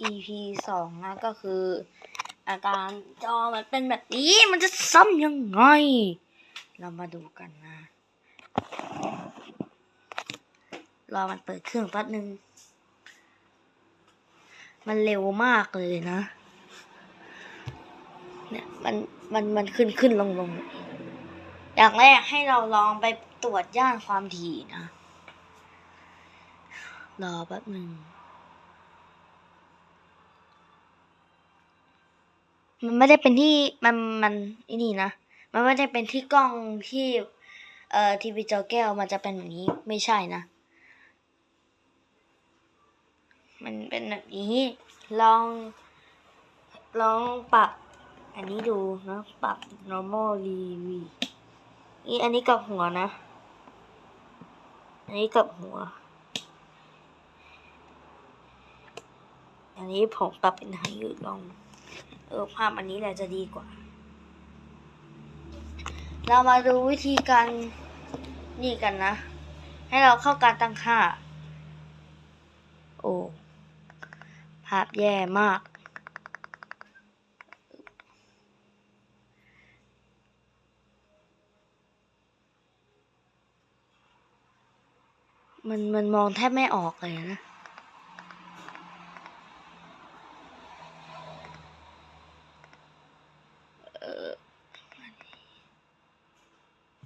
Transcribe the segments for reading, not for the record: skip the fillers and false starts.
EP 2นะก็คืออาการจอมันเป็นแบบนี้มันจะซ่อมยังไงเรามาดูกันนะรอมันเปิดเครื่องแป๊บนึงมันเร็วมากเลยนะเนี่ยมันขึ้นลงอย่างแรกให้เราลองไปตรวจย่านความถี่นะรอแป๊บนึงมันไม่ได้เป็นที่มันนี่นะมันไม่ได้เป็นที่กล้องที่ทีวีจอแก้วมันจะเป็นแบบนี้ไม่ใช่นะมันเป็นแบบนี้ลองปรับอันนี้ดูนะปรับ normal rev นี่อันนี้กับหัวนะอันนี้กับหัวอันนี้ผมปรับเป็นไฮอยู่ลองภาพอันนี้แหละจะดีกว่าเรามาดูวิธีการนี่กันนะให้เราเข้าการตั้งค่าโอ้ภาพแย่มากมันมองแทบไม่ออกเลยนะ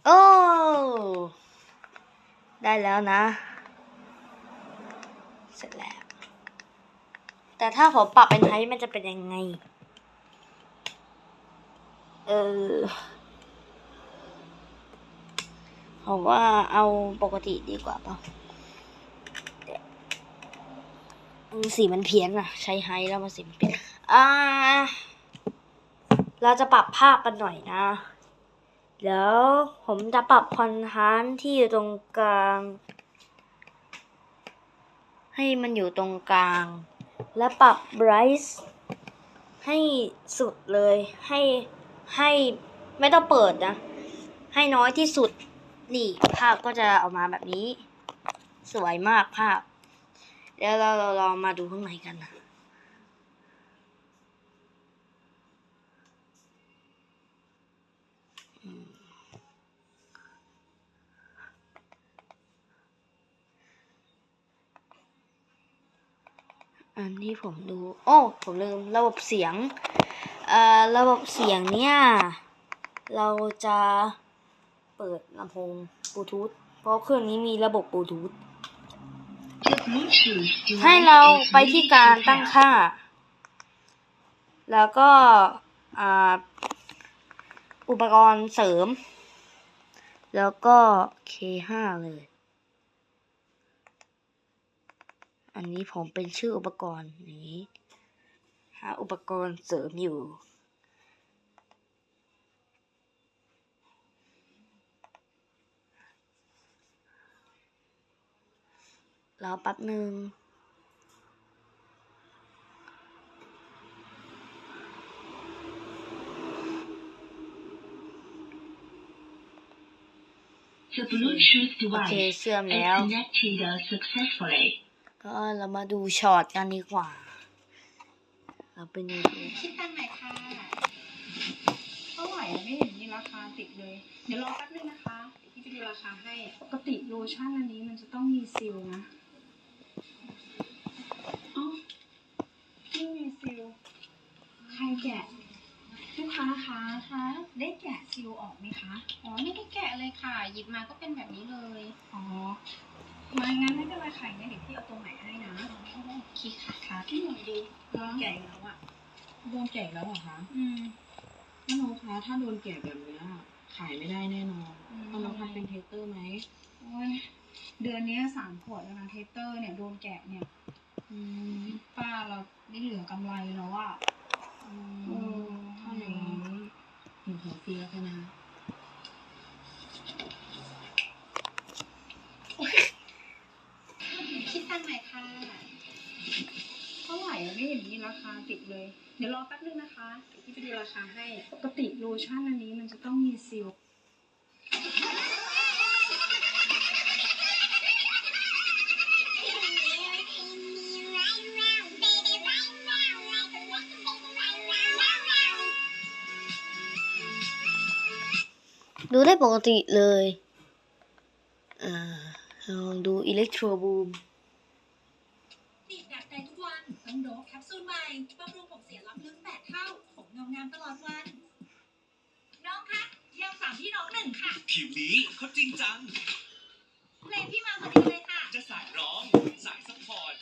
โอ้ได้แล้วนะเสร็จแล้วแต่ถ้าผมปรับเป็นไฮมันจะเป็นยังไงผมว่าเอาปกติดีกว่าเปล่าสีมันเพี้ยนอะใช้ไฮแล้วมันสีมันเพี้ยนเราจะปรับภาพกันหน่อยนะแล้วผมจะปรับคอนทราสต์ที่อยู่ตรงกลางให้มันอยู่ตรงกลางและปรับ bright ให้สุดเลยให้ไม่ต้องเปิดนะให้น้อยที่สุดนี่ภาพก็จะออกมาแบบนี้สวยมากภาพเดี๋ยวเราลองมาดูข้างในกันนะอันที่ผมดูผมลืมระบบเสียงระบบเสียงเนี่ยเราจะเปิดลำโพงบลูทูธเพราะเครื่องนี้มีระบบบลูทูธให้เราไปที่การตั้งค่าแล้วก็อุปกรณ์เสริมแล้วก็ K5 เลยอันนี้ผมเป็นชื่ออุปกรณ์นี้หาอุปกรณ์เสริมอยู่รอแป๊บนึงโอเคเชื่อมแล้วก็เรามาดูช็อตกันดีกว่าเราไปดูคิดตังค์ไหนค่ะเท่าไหร่ไม่เห็นมีราคาติดเลยเดี๋ยวรอแป๊บนึงนะคะพี่จะดูราคาให้ปกติโลชั่นอันนี้มันจะต้องมีซีลนะไม่มีซีลใครแกะลูกค้าคะได้แกะซีลออกไหมคะไม่ได้แกะเลยค่ะหยิบมาก็เป็นแบบนี้เลยมางั้นไม่เป็นไรค่ะงั้นเดี๋ยวพี่เอาตรงไหนให้นะคิดค่ะพี่หนูดูโดนแกะแล้วอะโดนแกะแล้วเหรอคะน้องคะถ้าโดนแกะแบบนี้ขายไม่ได้แน่นอนน้องทำเป็นเทสเตอร์ไหมเดือนนี้3 ขวดแล้วนะเทสเตอร์เนี่ยโดนแกะเนี่ยป้าเราไม่เหลือกำไรแล้วอะถ้าอย่างนี้หนูขอฟรีแล้วกันนะคิดตังค์ไหนค่ะเท่าไหร่ไม่เห็นมีราคาติดเลยเดี๋ยวรอแป๊บนึงนะคะพี่จะดูราคาให้ปกติโลชั่นอันนี้มันจะต้องมีซีล ดูได้ปกติเลยลองดูอิเล็กโทรบูมติดดักใจทุกวันต้องโดบแคปซูลใหม่บำรุงผมเสียล้ำลึก8 เท่าผมเงางามตลอดวันน้องคะยำ3 พี่น้อง 1 ค่ะผิวนี้เขาจริงจังเพลงพี่มาพอดีเลยค่ะจะสายร้องสายซัพพอร์ต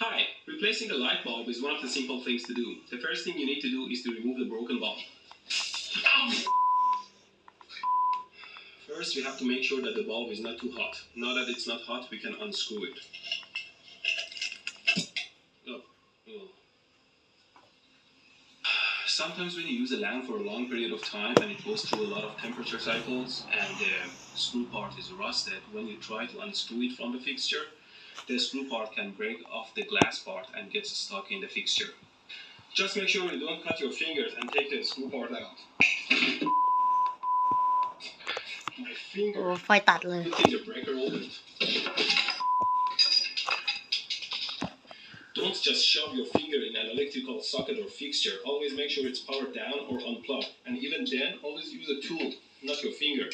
Hi, replacing the light bulb is one of the simple things to do. The first thing you need to do is to remove the broken bulb. First, we have to make sure that the bulb is not too hot. Now that it's not hot, we can unscrew it. Sometimes when you use a lamp for a long period of time and it goes through a lot of temperature cycles and the screw part is rusted, when you try to unscrew it from the fixture, the screw part can break off the glass part and gets stuck in the fixture. Just make sure you don't cut your fingers and take the screw part out. My finger. ไฟตัดเลย Putting the breaker open. Don't just shove your finger in an electrical socket or fixture. Always make sure it's powered down or unplugged. And even then, always use a tool, not your finger.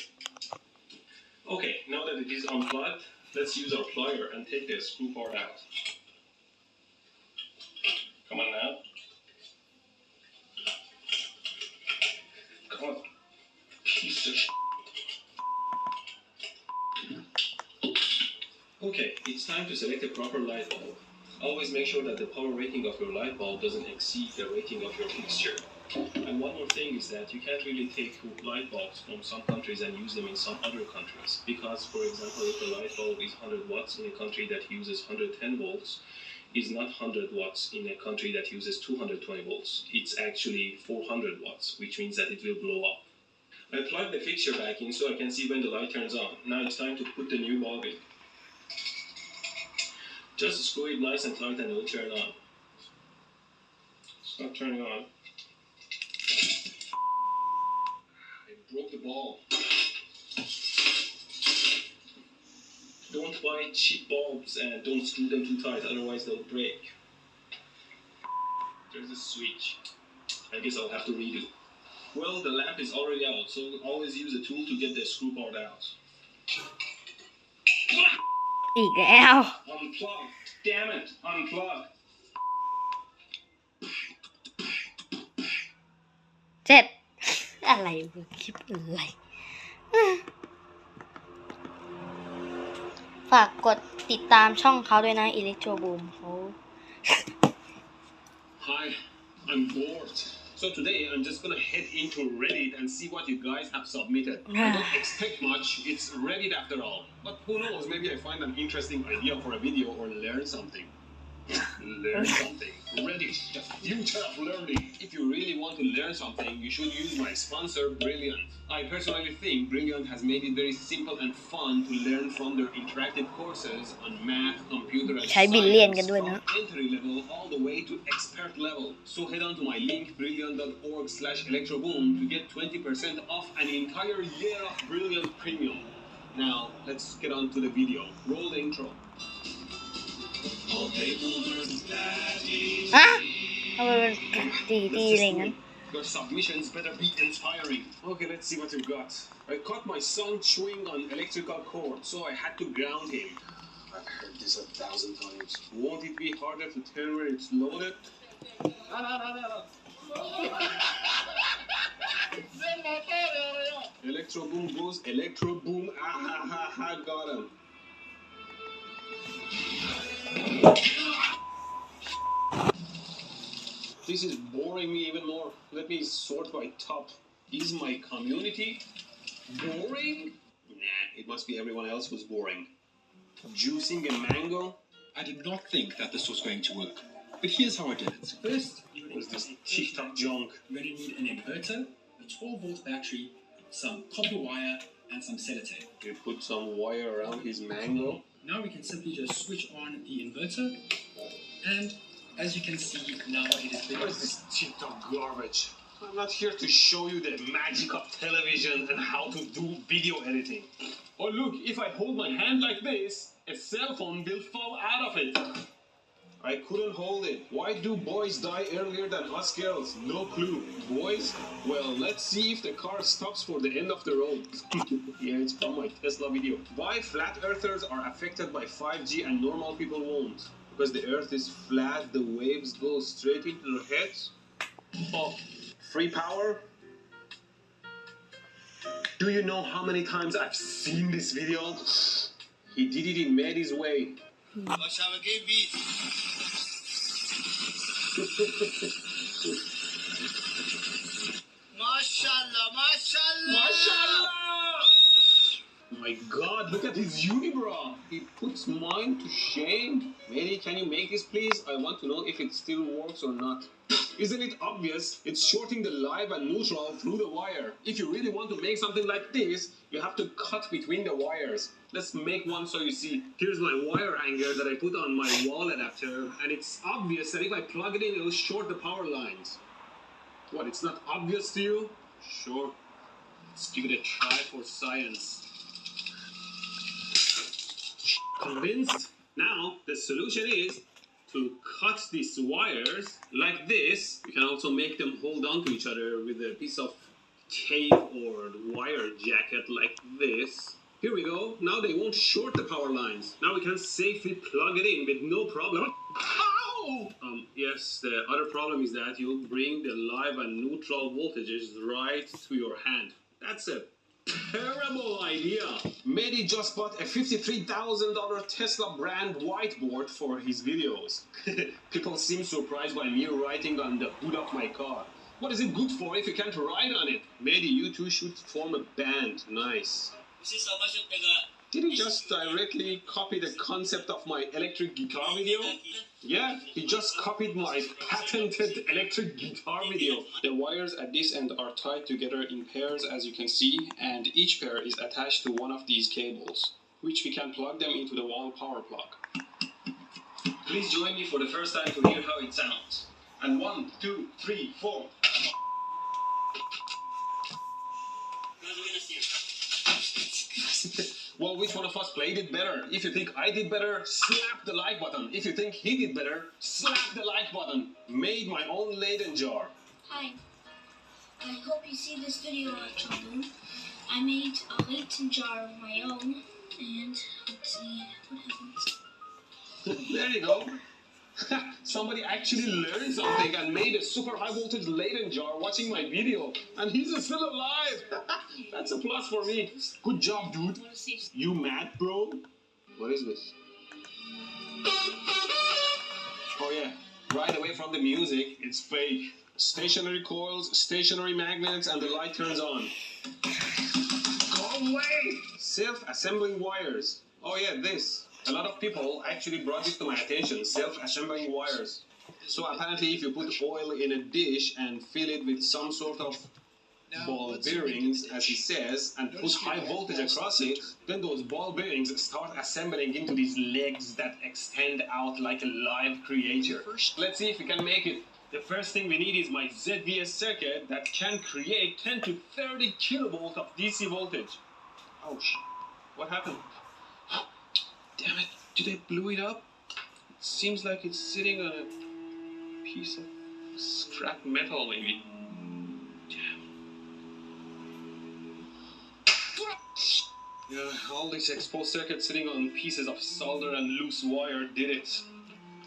Okay, now that it is unplugged, let's use our plier and take the screw part out. Come on now. Come on. Piece of Okay, it's time to select a proper light bulb. Always make sure that the power rating of your light bulb doesn't exceed the rating of your fixture. And one more thing is that you can't really take light bulbs from some countries and use them in some other countries. Because, for example, if the light bulb is 100 watts in a country that uses 110 volts, it's not 100 watts in a country that uses 220 volts. It's actually 400 watts, which means that it will blow up. I plug the fixture back in so I can see when the light turns on. Now it's time to put the new bulb in. Just screw it nice and tight and it will turn on. It's not turning on. I broke the bulb. Don't buy cheap bulbs and don't screw them too tight, otherwise they'll break. There's a switch. I guess I'll have to redo. Well, the lamp is already out, so always use a tool to get the screw part out. อีกแล้ว Unplug. Damn it. Unplug. เจ็ดอะไรคลิปอะไรฝากกดติดตามช่องเขาด้วยนะอิเล็กโทรบูมเขา Hi, I'm bored. So today I'm just gonna head into Reddit and see what you guys have submitted. I don't expect much, it's Reddit after all. But who knows, maybe I find an interesting idea for a video or learn something. Learn something. Reddit, the future of learning. If you really want to learn something, you should use my sponsor, Brilliant. I personally think Brilliant has made it very simple and fun to learn from their interactive courses on math, computer, and science from entry level all the way to expert level. So head on to my link, brilliant.org/electroboom to get 20% off an entire year of Brilliant Premium. Now, let's get on to the video. Roll the intro. ฮะทำไมมันตีอะไรงั้น Your submissions better be inspiring. Okay, let's see what you got. I caught my son chewing on electrical cord, so I had to ground him. I've heard this 1,000 times. Won't it be harder to turn when it's loaded? Electro boom goes, electro boom. Got him. This is boring me even more. Let me sort by top. Is my community boring? Nah, it must be everyone else who's boring. Juicing a mango? I did not think that this was going to work, but here's how I did it. First, What is this TikTok junk? you're going to need an inverter, a 12-volt battery, some copper wire, and some sellotape. You put some wire around his mango. Now we can simply just switch on the inverter, and as you can see, now it is What is this TikTok garbage? I'm not here to show you the magic of television and how to do video editing. Oh look, if I hold my hand like this, a cell phone will fall out of it. I I couldn't hold it. Why do boys die earlier than us girls? No clue. Boys? Well, let's see if the car stops for the end of the road. Yeah, it's from my Tesla video. Why flat earthers are affected by 5G and normal people won't? Because the earth is flat, the waves go straight into their heads. Oh, free power? Do you know how many times I've seen this video? He did it in Maddie's way. Mashallah! My God, look at his unibrow. He puts mine to shame. Mary, can you make this please? I want to know if it still works or not. Isn't it obvious? It's shorting the live and neutral through the wire. If you really want to make something like this, you have to cut between the wires. Let's make one so you see. Here's my wire hanger that I put on my wall adapter, and it's obvious that if I plug it in, it'll short the power lines. What, it's not obvious to you? Sure. Let's give it a try for science. Convinced? Now, the solution is to cut these wires like this. You can also make them hold on to each other with a piece of tape or wire jacket like this. Here we go. Now they won't short the power lines. Now we can safely plug it in with no problem. Ow! Yes, the other problem is that you'll bring the live and neutral voltages right to your hand. That's a terrible idea. Mehdi just bought a $53,000 Tesla brand whiteboard for his videos. People seem surprised by me writing on the hood of my car. What is it good for if you can't write on it? Mehdi, you two should form a band. Nice. Did he just directly copy the concept of my electric guitar video? Yeah, he just copied my patented electric guitar video. The wires at this end are tied together in pairs, as you can see, and each pair is attached to one of these cables, which we can plug them into the wall power plug. Please join me for the first time to hear how it sounds. And 1, 2, 3, 4. Well, which one of us played it better? If you think I did better, slap the like button. If you think he did better, slap the like button. Made my own Leyden jar. Hi, I hope you see this video on channel. I made a Leyden jar of my own, and let's see what happens. There you go. Somebody actually learned something and made a super high voltage Leyden jar watching my video. And he's still alive. That's a plus for me. Good job, dude. You mad, bro? What is this? Oh yeah, right away from the music, it's fake. Stationary coils, stationary magnets, and the light turns on. Go away! Self-assembling wires. Oh yeah, this. A lot of people actually brought this to my attention, self-assembling wires. So apparently if you put oil in a dish and fill it with some sort of ball bearings, as he says, and put high voltage across it, then those ball bearings start assembling into these legs that extend out like a live creature. Let's see if we can make it. The first thing we need is my ZVS circuit that can create 10 to 30 kilovolt of DC voltage. Oh shit, what happened? Damn it, did I blow it up? It seems like it's sitting on a piece of scrap metal, maybe. Damn. Yeah, all this exposed circuit sitting on pieces of solder and loose wire did it.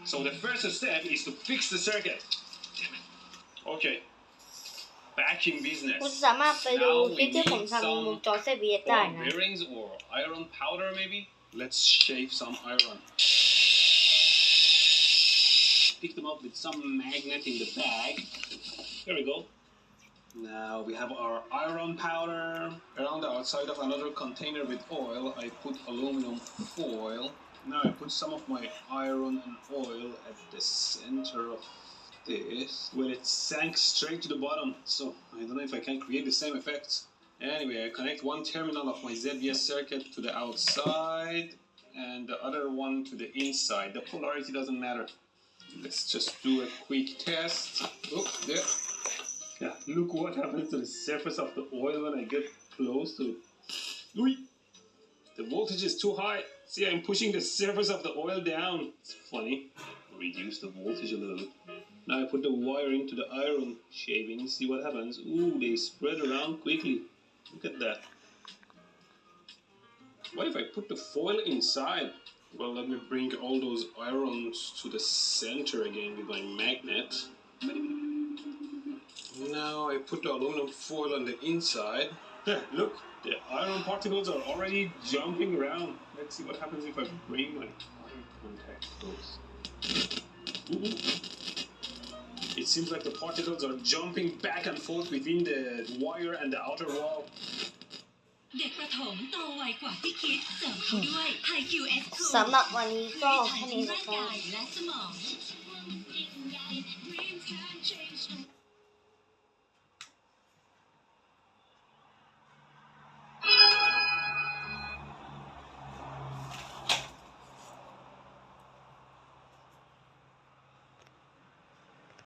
So the first step is to fix the circuit. Damn it. Okay. Back in business. คุณสามารถไปดูคลิปที่ผมทำวงจร ZVS ได้ Ball นะ bearings or iron powder, maybe? Let's shave some iron. Pick them up with some magnet in the bag. There we go. Now we have our iron powder. Around the outside of another container with oil, I put aluminum foil. Now I put some of my iron and oil at the center of this. Well, it sank straight to the bottom, so I don't know if I can create the same effect. Anyway, I connect one terminal of my ZVS circuit to the outside and the other one to the inside. The polarity doesn't matter. Let's just do a quick test. Oh, there. Yeah, look what happens to the surface of the oil when I get close to it. Louis, the voltage is too high. See, I'm pushing the surface of the oil down. It's funny. Reduce the voltage a little. Now I put the wire into the iron shaving. See what happens. Ooh, they spread around quickly. Look at that. What if I put the foil inside? Well, let me bring all those irons to the center again with my magnet. Now I put the aluminum foil on the inside. Look, the iron particles are already jumping around. Let's see what happens if I bring my iron contact close. Ooh. It seems like the particles are jumping back and forth between the wire and the outer wall. เด็กประถมโตไวกว่าที่คิดเสริมเขาด้วย High QS สำหรับวันนี้ก็ ให้ แค่ ทั้ นี้ ง นะ ร่าง ครับ กายและสมอง